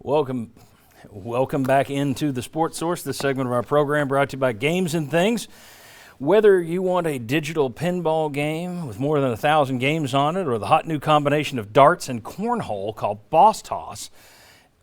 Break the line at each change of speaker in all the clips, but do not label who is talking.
Welcome back into the Sports Source, this segment of our program brought to you by Games and Things. Whether you want a digital pinball game with more than 1,000 games on it, or the hot new combination of darts and cornhole called Boss Toss,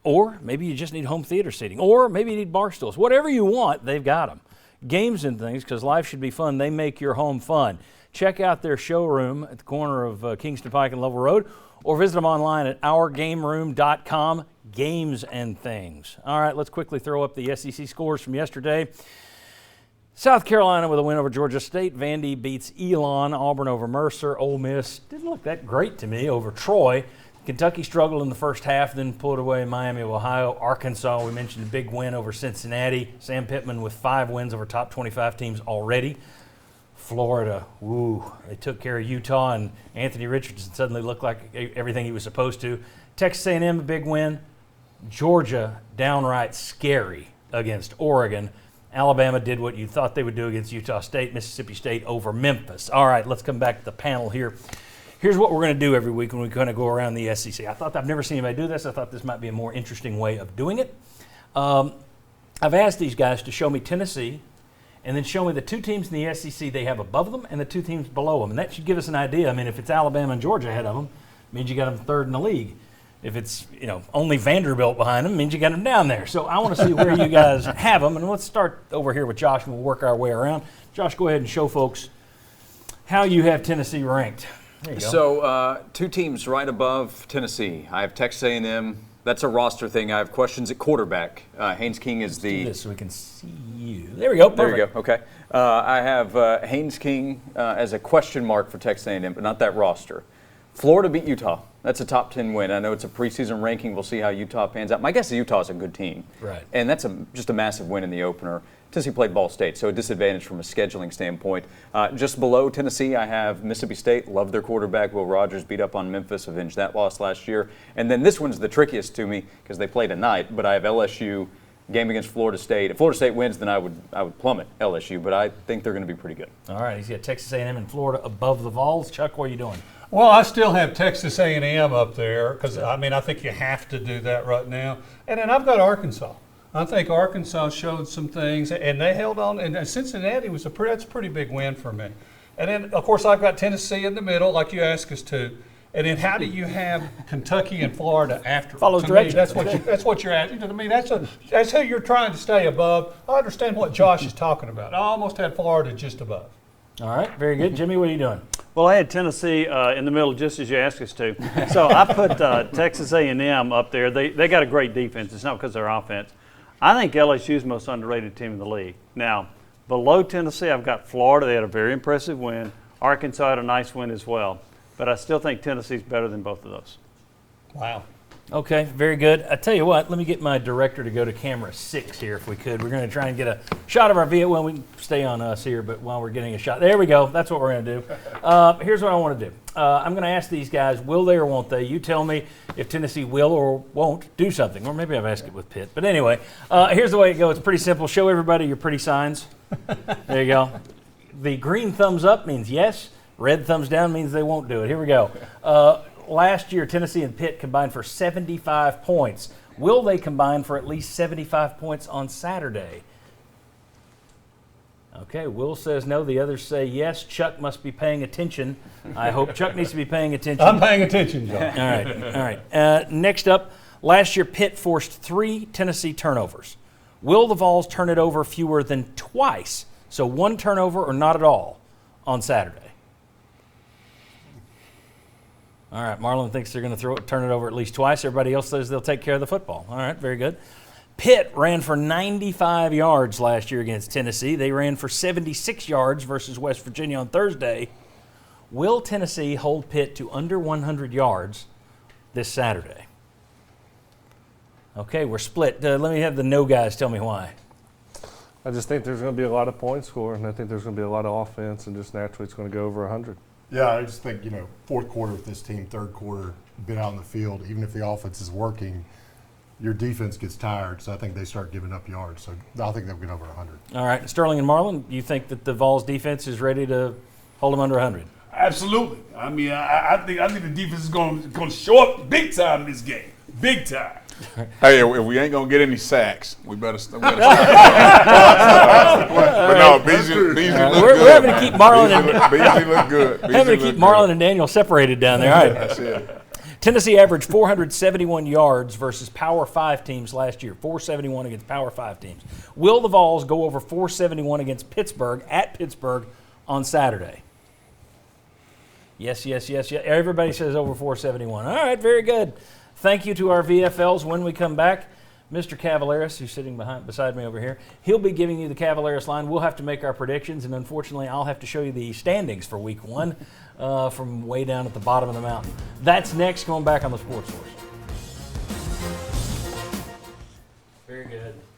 or maybe you just need home theater seating, or maybe you need bar stools, whatever you want, they've got them. Games and Things, because life should be fun, they make your home fun. Check out their showroom at the corner of Kingston Pike and Lovell Road, or visit them online at ourgameroom.com. Games and Things. All right, let's quickly throw up the SEC scores from yesterday. South Carolina with a win over Georgia State. Vandy beats Elon. Auburn over Mercer. Ole Miss didn't look that great to me over Troy. Kentucky struggled in the first half, then pulled away Miami of Ohio. Arkansas, we mentioned a big win over Cincinnati. Sam Pittman with 5 wins over top 25 teams already. Florida, they took care of Utah, and Anthony Richardson suddenly looked like everything he was supposed to. Texas A&M, a big win. Georgia, downright scary against Oregon. Alabama did what you thought they would do against Utah State. Mississippi State over Memphis. All right, let's come back to the panel here. Here's what we're going to do every week when we kind of go around the SEC. I've never seen anybody do this. I thought this might be a more interesting way of doing it. I've asked these guys to show me Tennessee and then show me the 2 teams in the SEC they have above them and the 2 teams below them. And that should give us an idea. I mean, if it's Alabama and Georgia ahead of them, it means you got them 3rd in the league. If it's, only Vanderbilt behind them, it means you got them down there. So I want to see where you guys have them. And let's start over here with Josh, and we'll work our way around. Josh, go ahead and show folks how you have Tennessee ranked. There you go.
So 2 teams right above Tennessee. I have Texas A&M. That's a roster thing. I have questions at quarterback. Haynes King is the...
Let's do this so we can see you. There we go. Perfect.
There you go. Okay. I have Haynes King as a question mark for Texas A&M, but not that roster. Florida beat Utah. That's a top 10 win. I know it's a preseason ranking. We'll see how Utah pans out. My guess is Utah is a good team.
Right.
And that's just a massive win in the opener. Tennessee played Ball State, so a disadvantage from a scheduling standpoint. Just below Tennessee, I have Mississippi State. Love their quarterback. Will Rogers beat up on Memphis, avenged that loss last year. And then this one's the trickiest to me because they play tonight, but I have LSU game against Florida State. If Florida State wins, then I would plummet LSU, but I think they're going to be pretty good.
All right. He's got Texas A&M and Florida above the Vols. Chuck, what are you doing?
Well, I still have Texas A&M up there because, I think you have to do that right now. And then I've got Arkansas. I think Arkansas showed some things, and they held on. And Cincinnati that's a pretty big win for me. And then, of course, I've got Tennessee in the middle, like you asked us to. And then how do you have Kentucky and Florida after?
Follows directions.
That's what you're asking. To me, that's who you're trying to stay above. I understand what Josh is talking about. I almost had Florida just above.
All right, very good. Jimmy, what are you doing?
Well, I had Tennessee in the middle, just as you asked us to. So I put Texas A&M up there. They got a great defense. It's not because of their offense. I think LSU is the most underrated team in the league. Now, below Tennessee, I've got Florida. They had a very impressive win. Arkansas had a nice win as well. But I still think Tennessee's better than both of those.
Wow.
Okay, very good. I tell you what, let me get my director to go to camera 6 here if we could. We're going to try and get a shot of our video. Well, we can stay on us here, but while we're getting a shot. There we go. That's what we're going to do. Here's what I want to do. I'm going to ask these guys, will they or won't they? You tell me if Tennessee will or won't do something. Or maybe I've asked it with Pitt. But anyway, here's the way it goes. It's pretty simple. Show everybody your pretty signs. There you go. The green thumbs up means yes. Red thumbs down means they won't do it. Here we go. Last year, Tennessee and Pitt combined for 75 points. Will they combine for at least 75 points on Saturday? Okay, Will says no. The others say yes. Chuck must be paying attention. I hope Chuck needs to be paying attention.
I'm paying attention, John.
All right. Next up, last year Pitt forced 3 Tennessee turnovers. Will the Vols turn it over fewer than twice? So 1 turnover or not at all on Saturday? All right, Marlon thinks they're going to turn it over at least twice. Everybody else says they'll take care of the football. All right, very good. Pitt ran for 95 yards last year against Tennessee. They ran for 76 yards versus West Virginia on Thursday. Will Tennessee hold Pitt to under 100 yards this Saturday? Okay, we're split. Let me have the no guys tell me why.
I just think there's going to be a lot of points scored, and I think there's going to be a lot of offense, and just naturally it's going to go over 100.
Yeah, I just think, fourth quarter with this team, third quarter, been out in the field, even if the offense is working, your defense gets tired, so I think they start giving up yards. So I think they'll get over 100.
All right, Sterling and Marlon, you think that the Vols defense is ready to hold them under 100?
Absolutely. I mean, I think the defense is going to show up big time in this game. Big time. Hey, if we ain't gonna get any sacks, we better stop. But no, Beasley look
We're
good.
having to keep Marlon
Beasley look good.
having to keep Marlon and Daniel separated down there. All right.
That's it.
Tennessee averaged 471 yards versus Power 5 teams last year. 471 against Power 5 teams. Will the Vols go over 471 against Pittsburgh at Pittsburgh on Saturday? Yes. Everybody says over 471. All right, very good. Thank you to our VFLs. When we come back, Mr. Cavaleris, who's sitting beside me over here, he'll be giving you the Cavaleris line. We'll have to make our predictions, and unfortunately, I'll have to show you the standings for Week 1 from way down at the bottom of the mountain. That's next, going back on the Sports Source.